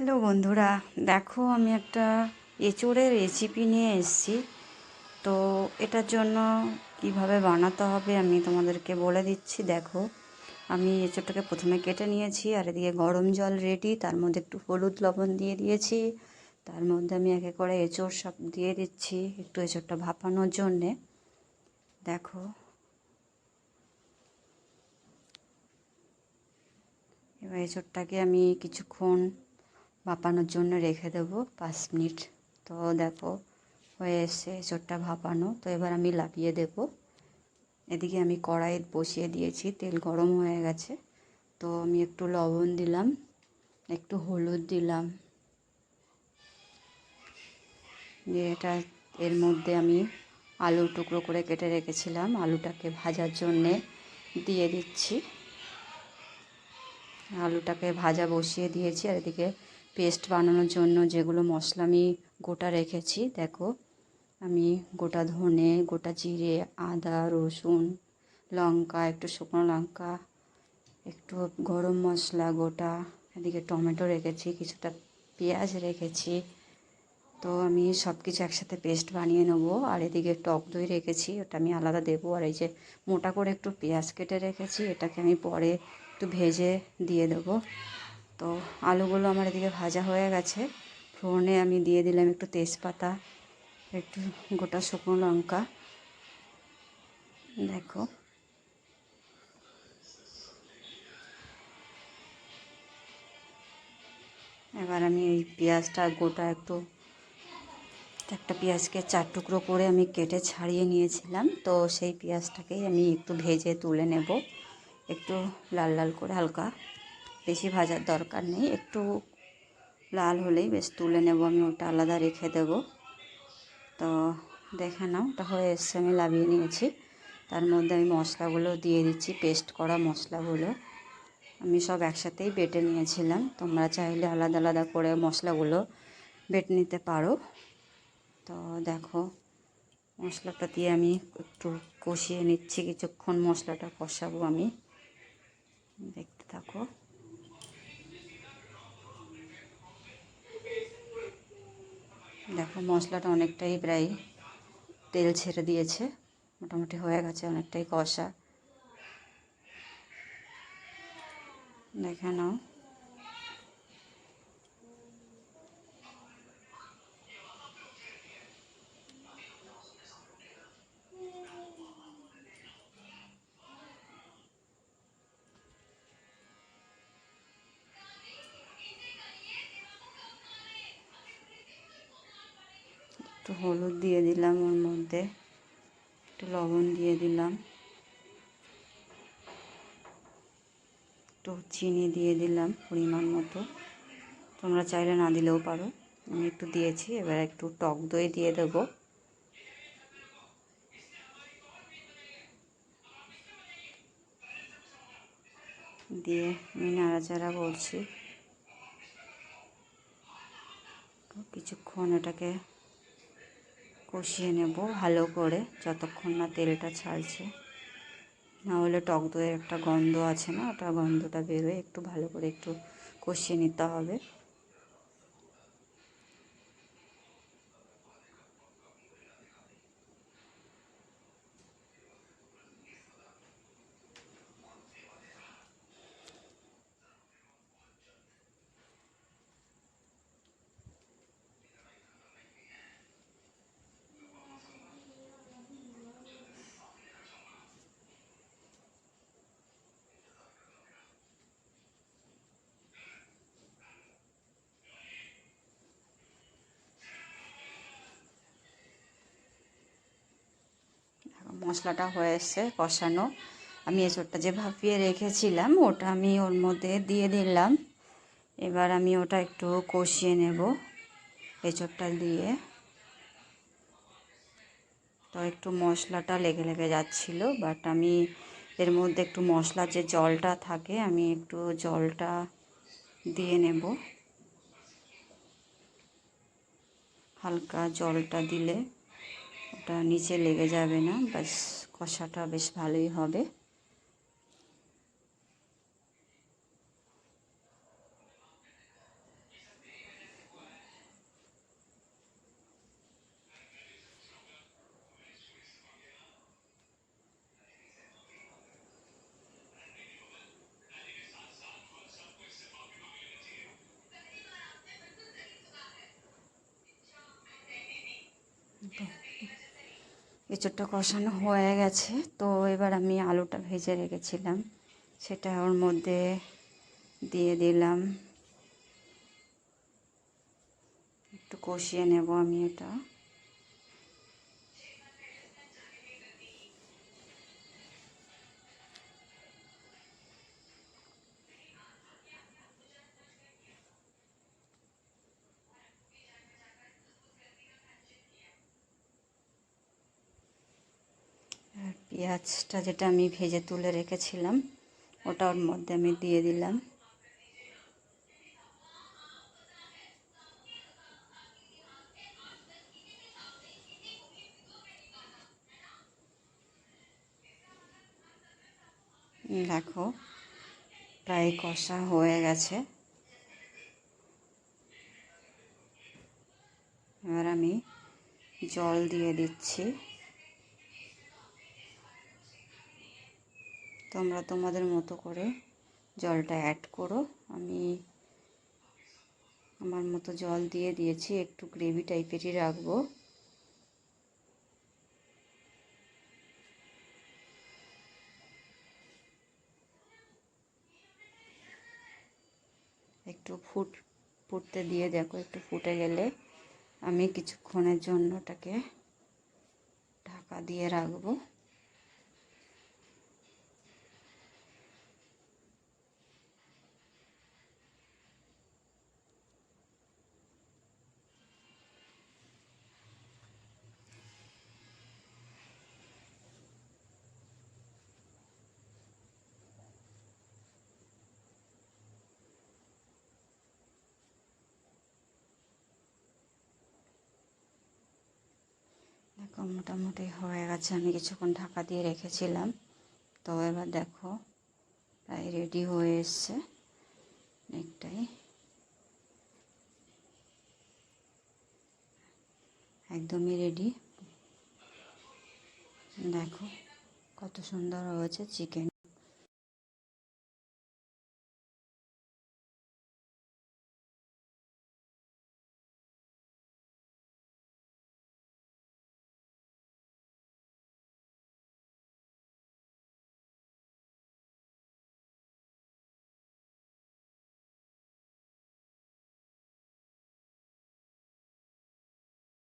Hello বন্ধুরা, দেখো আমি একটা এঁচোড়ের রেসিপি নিয়ে এসেছি। তো এটার জন্য কিভাবে বানাতে হবে আমি তোমাদেরকে বলে দিচ্ছি। দেখো, আমি এঁচোড়টাকে প্রথমে কেটে নিয়েছি, আর এদিকে গরম জল রেডি, তার মধ্যে একটু হলুদ লবণ দিয়ে দিয়েছি। তার মধ্যে আমি একে করে এঁচোড় সব দিয়ে দিচ্ছি একটু এঁচোড়টা ভাপানোর জন্যে। দেখো, এবার এঁচোড়টাকে আমি কিছুক্ষণ ভাপানোর জন্য রেখে দেবো 5 মিনিট। তো দেখো, হয়ে এসছে এঁচোড়টা ভাপানো। তো এবার আমি লাফিয়ে দেব। এদিকে আমি কড়াই বসিয়ে দিয়েছি, তেল গরম হয়ে গেছে। তো আমি একটু লবণ দিলাম, একটু হলুদ দিলাম, দিয়ে এর মধ্যে আমি আলু টুকরো করে কেটে রেখেছিলাম, আলুটাকে ভাজার জন্যে দিয়ে দিচ্ছি। আলুটাকে ভাজা বসিয়ে দিয়েছি, আর এদিকে পেস্ট বানানোর জন্য যেগুলো মশলা আমি গোটা রেখেছি, দেখো আমি গোটা ধনে, গোটা জিরে, আদা, রসুন, লঙ্কা, একটু শুকনো লঙ্কা, একটু গরম মশলা গোটা, এদিকে টমেটো রেখেছি, কিছুটা পেঁয়াজ রেখেছি। তো আমি সব কিছু একসাথে পেস্ট বানিয়ে নেবো। আর এদিকে টক দই রেখেছি, ওটা আমি আলাদা দেবো। আর এই যে মোটা করে একটু পেঁয়াজ কেটে রেখেছি, এটাকে আমি পরে একটু ভেজে দিয়ে দেবো। তো আলুগুলো আমার এদিকে ভাজা হয়ে গেছে। ফোড়নে আমি দিয়ে দিলাম একটু তেজপাতা, একটু গোটা শুকনো লঙ্কা। দেখো, এবার আমি এই পেঁয়াজটা গোটা একটা পেঁয়াজকে 4 টুকরো করে আমি কেটে ছাড়িয়ে নিয়েছিলাম। তো সেই পেঁয়াজটাকেই আমি একটু ভেজে তুলে নেব, একটু লাল লাল করে, হালকা, বেশি ভাজার দরকার নেই, একটু লাল হলেই বেশ তুলে নেব। আমি ওটা আলাদা রেখে দেব। তো দেখে নাও, ওটা হয়ে এসছে, আমি লাভিয়ে নিয়েছি। তার মধ্যে আমি মশলাগুলো দিয়ে দিচ্ছি, পেস্ট করা মশলাগুলো আমি সব একসাথেই বেটে নিয়েছিলাম। তোমরা চাইলে আলাদা আলাদা করে মশলাগুলো বেটে নিতে পারো। তো দেখো, মশলাটা দিয়ে আমি একটু কষিয়ে নিচ্ছি, কিছুক্ষণ মশলাটা কষাবো আমি, দেখতে থাকো। দেখো, মশলাটা অনেকটাই প্রায় তেল ছেড়ে দিয়েছে, মোটামুটি হয়ে গেছে, অনেকটাই কষা, দেখে নাও। একটু হলুদ দিয়ে দিলাম, ওর মধ্যে একটু লবণ দিয়ে দিলাম, একটু চিনি দিয়ে দিলাম পরিমাণ মতো, তোমরা চাইলে না দিলেও পারো, আমি একটু দিয়েছি। এবার একটু টক দই দিয়ে দেবো, দিয়ে আমি নাড়াচাড়া করছি কিছুক্ষণ, এটাকে কষিয়ে নেব ভালো করে যতক্ষণ না তেলটা ছাড়ছে। না হলে টক দইয়ের একটা গন্ধ আছে না, ওটা গন্ধটা বেরোয়, একটু ভালো করে একটু কষিয়ে নিতে হবে। মশলাটা হয়ে এসছে কষানো, আমি এঁচোড়টা যে ভাপিয়ে রেখেছিলাম ওটা আমি ওর মধ্যে দিয়ে দিলাম। এবার আমি ওটা একটু কষিয়ে নেব এঁচোড়টা দিয়ে। তো একটু মশলাটা লেগে লেগে যাচ্ছিলো, বাট আমি এর মধ্যে একটু মশলার যে জলটা থাকে আমি একটু জলটা দিয়ে নেব, হালকা জলটা দিলে ওটা নিচে লেগে যাবে না, ব্যাস কষাটা বেশ ভালোই হবে। এঁচোড়টা কষানো হয়ে গেছে। তো এবার আমি আলুটা ভেজে রেখেছিলাম সেটা ওর মধ্যে দিয়ে দিলাম, একটু কষিয়ে নেব আমি এটা। আর পেঁয়াজটা যেটা আমি ভেজে তুলে রেখেছিলাম ওটা ওর মধ্যে আমি দিয়ে দিলাম। দেখো প্রায় কষা হয়ে গেছে। এবার আমি জল দিয়ে দিচ্ছি। তোমরা তোমাদের মতো করে জলটা অ্যাড করো। আমি আমার মতো জল দিয়ে দিয়েছি, একটু গ্রেভি টাইপেরই রাখবো। একটু ফুটতে দিয়ে দেখো, একটু ফুটে গেলে আমি কিছুক্ষণের জন্য ওটাকে ঢাকা দিয়ে রাখবো। দেখো মোটামুটি হয়ে গেছে, আমি কিছুক্ষণ ঢাকা দিয়ে রেখেছিলাম। তো এবার দেখো প্রায় রেডি হয়ে এসছে অনেকটাই, একদমই রেডি। দেখো কত সুন্দর হয়েছে চিকেন।